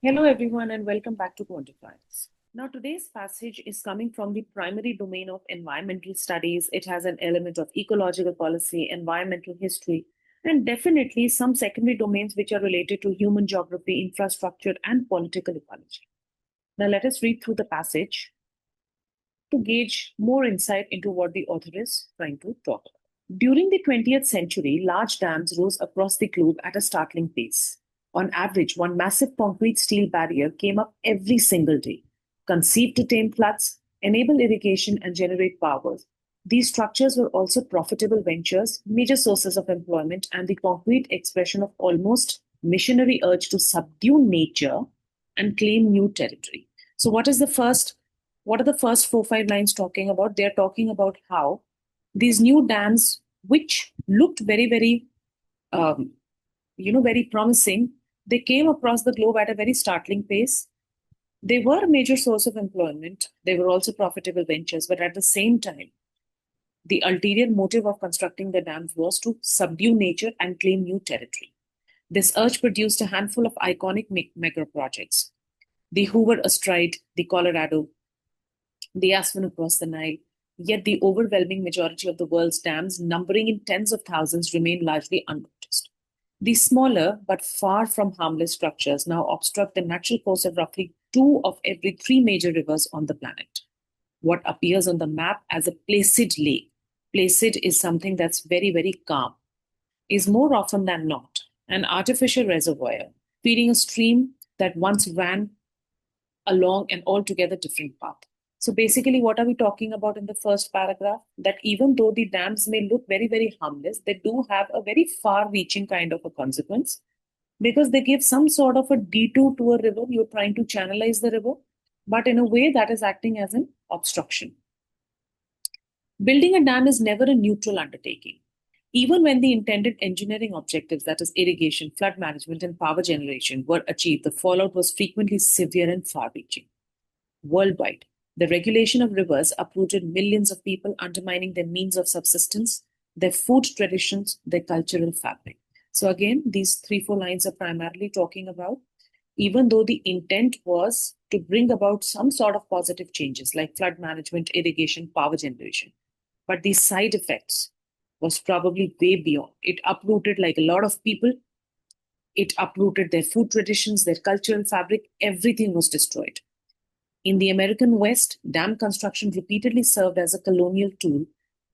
Hello, everyone, and welcome back to Quantifiers. Now, today's passage is coming from the primary domain of environmental studies. It has an element of ecological policy, environmental history, and definitely some secondary domains which are related to human geography, infrastructure, and political ecology. Now, let us read through the passage to gauge more insight into what the author is trying to talk about. During the 20th century, large dams rose across the globe at a startling pace. On average, one massive concrete steel barrier came up every single day, conceived to tame floods, enable irrigation, and generate power. These structures were also profitable ventures, major sources of employment, and the concrete expression of almost missionary urge to subdue nature and claim new territory. So, what are the first 4 5 lines talking about? They're talking about how these new dams, which looked very, um, very promising, they came across the globe at a very startling pace. They were a major source of employment. They were also profitable ventures, but at the same time, the ulterior motive of constructing the dams was to subdue nature and claim new territory. This urge produced a handful of iconic mega projects: the Hoover Astride, the Colorado, the Aswan across the Nile. Yet the overwhelming majority of the world's dams, numbering in tens of thousands, remain largely unnoticed. These smaller but far from harmless structures now obstruct the natural course of roughly two of every three major rivers on the planet. What appears on the map as a placid lake, placid is something that's very calm, is more often than not an artificial reservoir feeding a stream that once ran along an altogether different path. So basically, what are we talking about in the first paragraph? That even though the dams may look very harmless, they do have a very far reaching kind of a consequence because they give some sort of a detour to a river. You're trying to channelize the river, but in a way that is acting as an obstruction. Building a dam is never a neutral undertaking. Even when the intended engineering objectives, that is, irrigation, flood management, and power generation, were achieved, the fallout was frequently severe and far reaching. Worldwide, the regulation of rivers uprooted millions of people, undermining their means of subsistence, their food traditions, their cultural fabric. So, again, these 3 4 lines are primarily talking about even though the intent was to bring about some sort of positive changes like flood management, irrigation, power generation. But the side effects was probably way beyond. It uprooted like a lot of people. It uprooted their food traditions, their cultural fabric. Everything was destroyed. In the American West, dam construction repeatedly served as a colonial tool,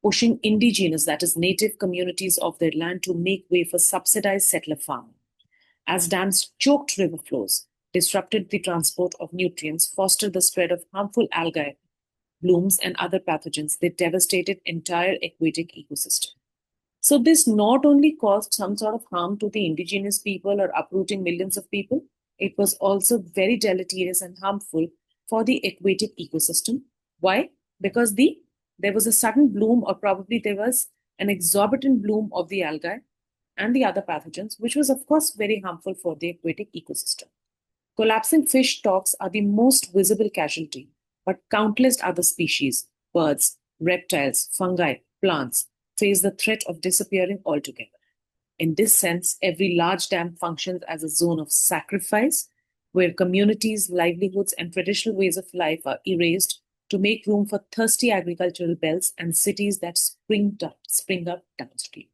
pushing indigenous, that is, native communities of their land to make way for subsidized settler farming. As dams choked river flows, disrupted the transport of nutrients, fostered the spread of harmful algae blooms and other pathogens, they devastated entire aquatic ecosystem. So this not only caused some sort of harm to the indigenous people or uprooting millions of people, it was also very deleterious and harmful for the aquatic ecosystem. Why? Because there was a sudden bloom, or probably there was an exorbitant bloom of the algae and the other pathogens, which was of course very harmful for the aquatic ecosystem. Collapsing fish stocks are the most visible casualty, but countless other species, birds, reptiles, fungi, plants, face the threat of disappearing altogether. In this sense, every large dam functions as a zone of sacrifice where communities, livelihoods, and traditional ways of life are erased to make room for thirsty agricultural belts and cities that spring up downstream.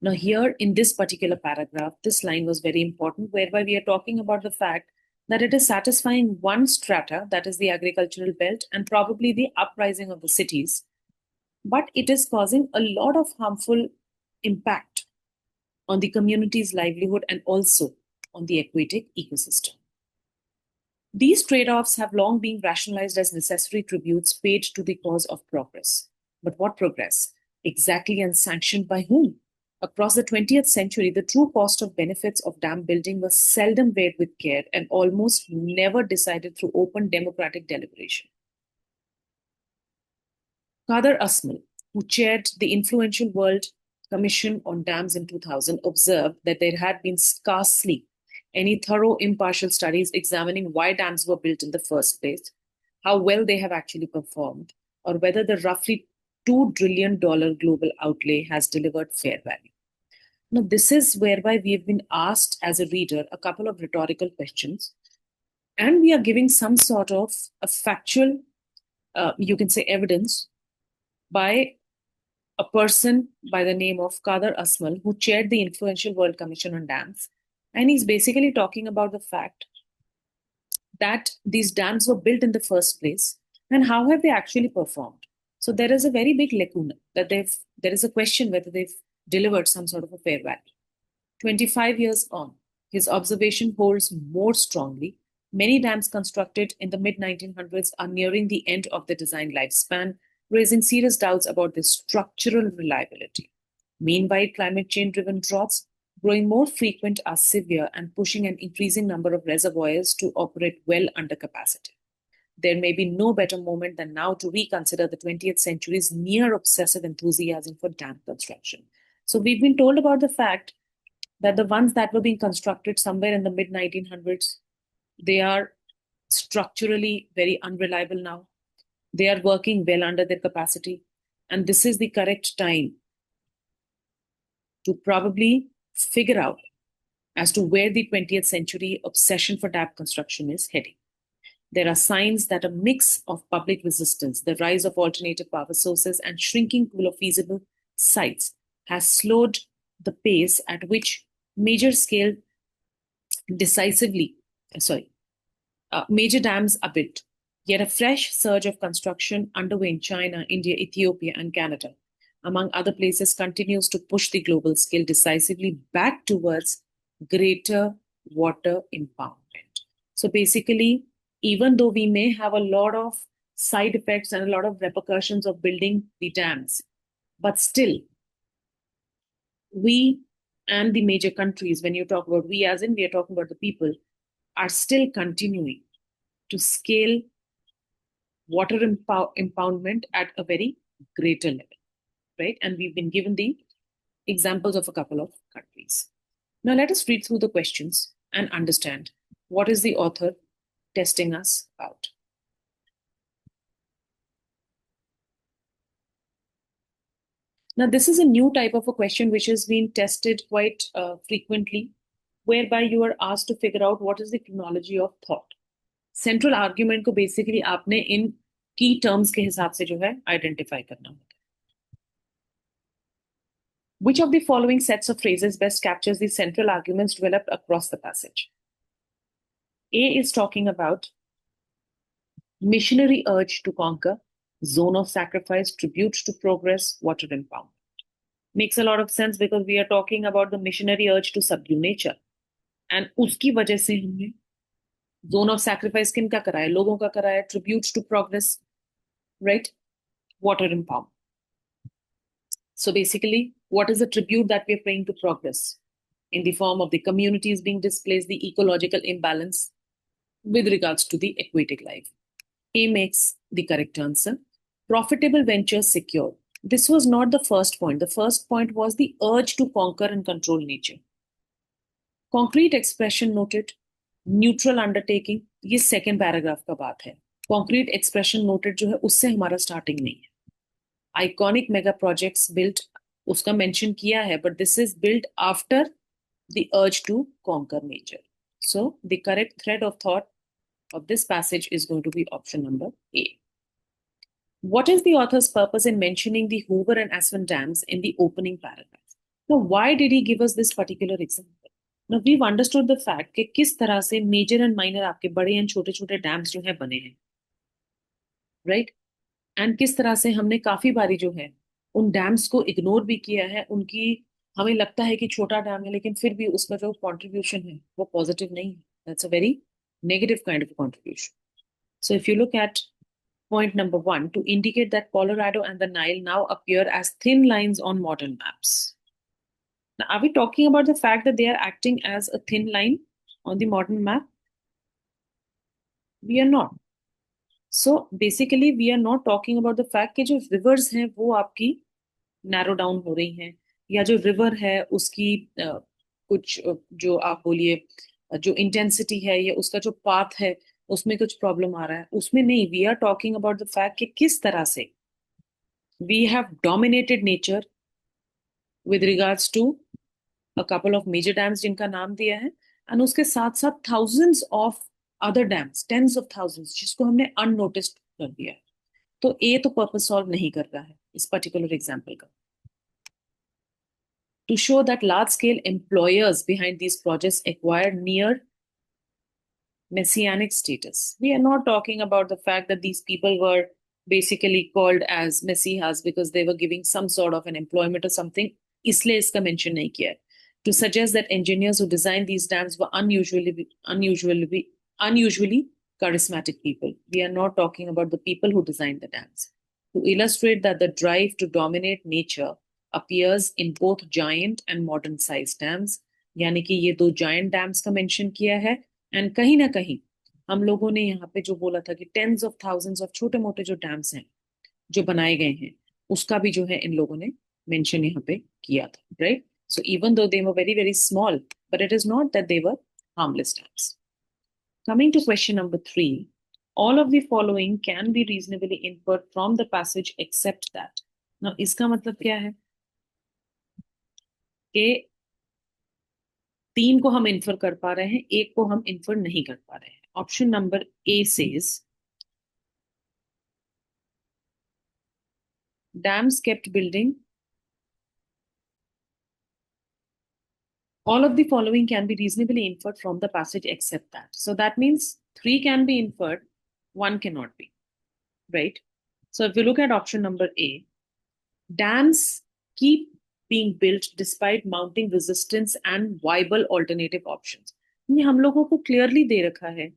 Now, here in this particular paragraph, this line was very important, whereby we are talking about the fact that it is satisfying one strata, that is the agricultural belt, and probably the uprising of the cities, but it is causing a lot of harmful impact on the community's livelihood and also on the aquatic ecosystem. These trade offs have long been rationalized as necessary tributes paid to the cause of progress. But what progress? Exactly, and sanctioned by whom? Across the 20th century, the true cost of benefits of dam building was seldom weighed with care and almost never decided through open democratic deliberation. Kader Asmal, who chaired the influential World Commission on Dams in 2000, observed that there had been scarcely any thorough impartial studies examining why dams were built in the first place, how well they have actually performed, or whether the roughly $2 trillion global outlay has delivered fair value. Now, this is whereby we have been asked as a reader a couple of rhetorical questions, and we are giving some sort of a factual, you can say, evidence by a person by the name of Kader Asmal, who chaired the influential World Commission on Dams. And he's basically talking about the fact that these dams were built in the first place and how have they actually performed. So there is a very big lacuna that there is a question whether they've delivered some sort of a fair value. 25 years on, his observation holds more strongly. Many dams constructed in the mid 1900s are nearing the end of their design lifespan, raising serious doubts about their structural reliability. Meanwhile, climate change driven droughts, growing more frequent, are severe and pushing an increasing number of reservoirs to operate well under capacity. There may be no better moment than now to reconsider the 20th century's near obsessive enthusiasm for dam construction. So, we've been told about the fact that the ones that were being constructed somewhere in the mid 1900s, they are structurally very unreliable now. They are working well under their capacity. And this is the correct time to probably figure out as to where the 20th century obsession for dam construction is heading. There are signs that a mix of public resistance, the rise of alternative power sources, and shrinking pool of feasible sites has slowed the pace at which major scale decisively, major dams are built. Yet a fresh surge of construction underway in China, India, Ethiopia, and Canada, among other places, continues to push the global scale decisively back towards greater water impoundment. So basically, even though we may have a lot of side effects and a lot of repercussions of building the dams, but still, we and the major countries, when you talk about we, as in we are talking about the people, are still continuing to scale water impoundment at a very greater level, right? And we've been given the examples of a couple of countries. Now, let us read through the questions and understand what is the author testing us about. Now, this is a new type of a question which has been tested quite frequently, whereby you are asked to figure out what is the chronology of thought. Central argument को basically आपने इन key terms के हिसाब से जो है identify करना होता है. Which of the following sets of phrases best captures the central arguments developed across the passage? A is talking about missionary urge to conquer, zone of sacrifice, tribute to progress, water impoundment. Makes a lot of sense because we are talking about the missionary urge to subdue nature. And उसकी वजह से हमने zone of sacrifice किन का कराया, लोगों का कराया, tribute to progress, right? Water impoundment. So basically, what is the tribute that we are paying to progress? In the form of the communities being displaced, the ecological imbalance with regards to the aquatic life. A makes the correct answer. Profitable ventures secured. This was not the first point. The first point was the urge to conquer and control nature. Concrete expression noted. Neutral undertaking. ये second paragraph का बात है. Concrete expression noted जो है उससे हमारा starting नहीं है. Iconic mega projects built उसका mention किया है, but this is built after the urge to conquer nature. So the correct thread of thought of this passage is going to be option number A. What is the author's purpose in mentioning the Hoover and Aswan dams in the opening paragraph? Now, why did he give us this particular example? Now, we've understood the fact कि किस तरह से major and minor आपके बड़े and छोटे छोटे dams जो है बने हैं, right? And किस तरह से हमने काफी बारी जो है उन डैम्स को इग्नोर भी किया है, उनकी हमें लगता है कि छोटा डैम है लेकिन फिर भी उसका जो कॉन्ट्रीब्यूशन है वो पॉजिटिव नहीं है. That's a very negative kind of a contribution. So if you look at point number 1, to indicate that Colorado and the Nile now appear as thin lines on modern maps. Now, are we talking about the fact that they are acting as a thin line on the modern map? We are not. So basically, we are not talking about the fact कि जो rivers हैं वो आपकी narrow down हो रही हैं, या जो river है उसकी कुछ जो आप बोलिए जो intensity है या उसका जो path है उसमें कुछ problem आ रहा है, उसमें नहीं. We are talking about the fact कि किस तरह से we have dominated nature with regards to a couple of major dams जिनका नाम दिया है, and उसके साथ साथ thousands of other dams, tens of thousands, जिसको हमने unnoticed कर दिया है. तो ए तो पर्पस सॉल्व नहीं कर रहा है इस पर्टिकुलर एग्जाम्पल का. To show that large scale employers behind these projects acquire near messianic status. We are not talking about the fact that these people were basically called as messiahs because they were giving some sort of an employment or something. इसलिए इसका mention नहीं किया है. To suggest that engineers who designed these dams were unusually charismatic people. We are not talking about the people who designed the dams. To illustrate that the drive to dominate nature appears in both giant and modern sized dams. यानी कि ये दो giant dams का mention किया है. And कहीं ना कहीं हम लोगों ने यहाँ पे जो बोला था कि टेंस ऑफ थाउजेंड्स ऑफ छोटे मोटे जो डैम्स हैं जो बनाए गए हैं उसका भी जो है इन लोगों ने मेंशन यहाँ पे किया था, right. So even though they were very very small but it is not that they were harmless dams. Coming to question number 3, all of the following can be reasonably inferred from the passage except that. Now इसका मतलब क्या है कि 3 को हम infer कर पा रहे हैं, 1 को हम इन्फर नहीं कर पा रहे हैं. Option number A says dams kept building. All of the following can be reasonably inferred from the passage except that. So that means 3 can be inferred, 1 cannot be, right? So if you look at option number A, dams keep being built despite mounting resistance and viable alternative options. ये हम लोगों को clearly दे रखा है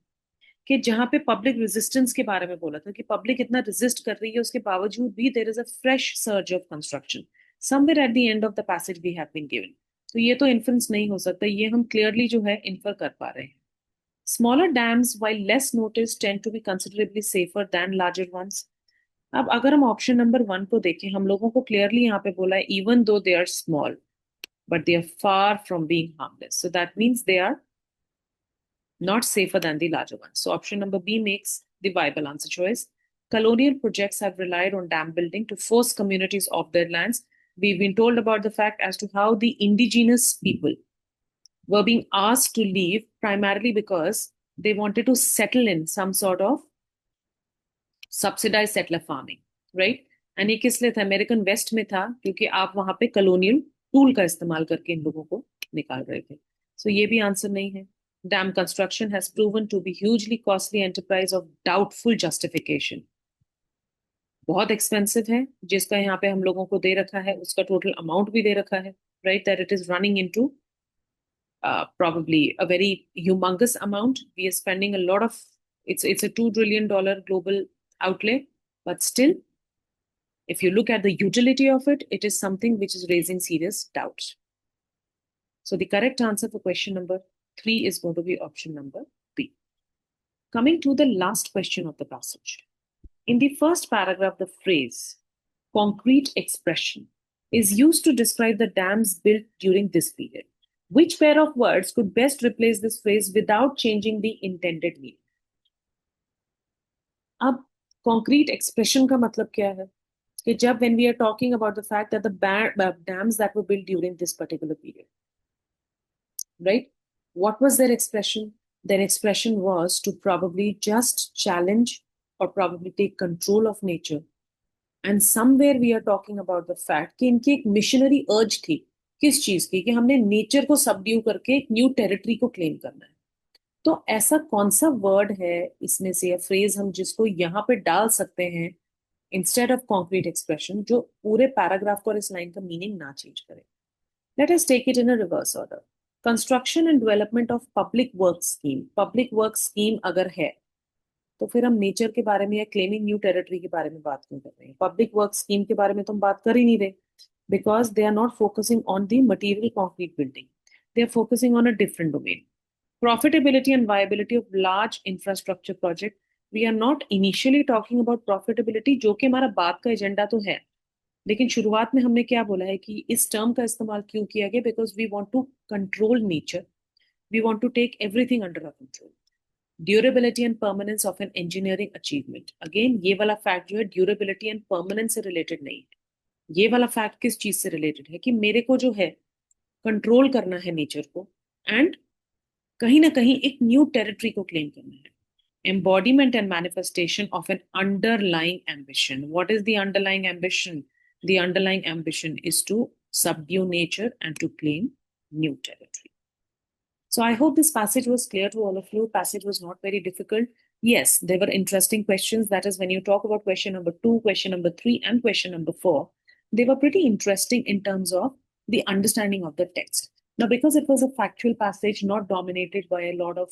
कि जहां पे public resistance के बारे में बोला था कि पब्लिक इतना रेजिस्ट कर रही है उसके बावजूद भी there is a fresh surge of construction somewhere at the end of the passage we have been given. तो ये तो इन्फ्रेंस नहीं हो सकता, ये हम क्लियरली जो है इन्फर कर पा रहे हैं. Smaller dams while less notice tend to be considerably safer than larger ones. अब अगर हम ऑप्शन नंबर 1 को देखें, हम लोगों को क्लियरली यहाँ पे बोला है even though they are small but they are far from being harmless. So that means they are not safer than the larger ones. So option number B makes the viable answer choice. Colonial projects have relied on dam building to force communities off their lands. We've been told about the fact as to how the indigenous people were being asked to leave primarily because they wanted to settle in some sort of subsidized settler farming, right? And ये किस लिए था? American waste में था क्योंकि आप वहां पे कलोनियल टूल का इस्तेमाल करके इन लोगों को निकाल रहे थे. सो ये भी आंसर नहीं है. Dam construction has proven to be hugely costly enterprise of doubtful justification. बहुत एक्सपेंसिव है, जिसका यहाँ पे हम लोगों को दे रखा है उसका टोटल अमाउंट भी दे रखा है, right, that it is running into probably a very humongous amount. We are spending a lot of it's a $2 trillion global outlay, but still if you look at the utility of it, it is something which is raising serious doubts. So the correct answer for question number 3 is going to be option number B. Coming to the last question of the passage. In the first paragraph, the phrase concrete expression is used to describe the dams built during this period. Which pair of words could best replace this phrase without changing the intended meaning? अब concrete expression का मतलब क्या है? कि जब when we are talking about the fact that the dams that were built during this particular period, right? What was their expression? Their expression was to probably just challenge or probably take control of nature. And somewhere we are talking about the fact कि इनकी एक missionary अर्ज थी. किस चीज की? कि हमने नेचर को सबड्यू करके एक न्यू टेरिटरी को क्लेम करना है. तो ऐसा कौन सा वर्ड है इसमें से या फ्रेज हम जिसको यहाँ पे डाल सकते हैं इंस्टेड ऑफ कॉन्क्रीट एक्सप्रेशन, जो पूरे पैराग्राफ को और इस लाइन का मीनिंग ना चेंज करे? Let us take it in a reverse order. Construction and development of public work scheme. Public work scheme अगर है तो फिर हम नेचर के बारे में या क्लेमिंग न्यू टेरिटरी के बारे में बात क्यों कर रहे हैं? पब्लिक वर्क स्कीम के बारे में तो हम बात कर ही नहीं रहे, because they are not focusing on the material concrete building, they are focusing on a different domain. Profitability and viability of large infrastructure project. We are not initially talking about profitability, जो कि हमारा बात का agenda तो है, लेकिन शुरुआत में हमने क्या बोला है कि इस टर्म का इस्तेमाल क्यों किया गया? Because we want to control nature, we want to take everything under our control. Durability and permanence of an engineering achievement. Again ये वाला फैक्ट जो है ड्यूरेबिलिटी एंड परमानेंस से रिलेटेड नहीं है. ये वाला फैक्ट किस चीज से रिलेटेड है? कि मेरे को जो है कंट्रोल करना है नेचर को, एंड कहीं ना कहीं एक न्यू टेरिटरी को क्लेम करना है. Embodiment and manifestation of an underlying ambition. What is the underlying ambition? The underlying ambition is to subdue nature and to claim new territory. So I hope this passage was clear to all of you. Passage was not very difficult. Yes, there were interesting questions. That is, when you talk about question number 2, question number 3, and question number 4, they were pretty interesting in terms of the understanding of the text. Now, because it was a factual passage, not dominated by a lot of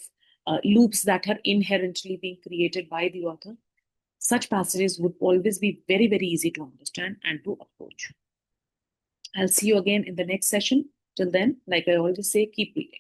loops that are inherently being created by the author, such passages would always be very, very easy to understand and to approach. I'll see you again in the next session. Till then, like I always say, keep reading.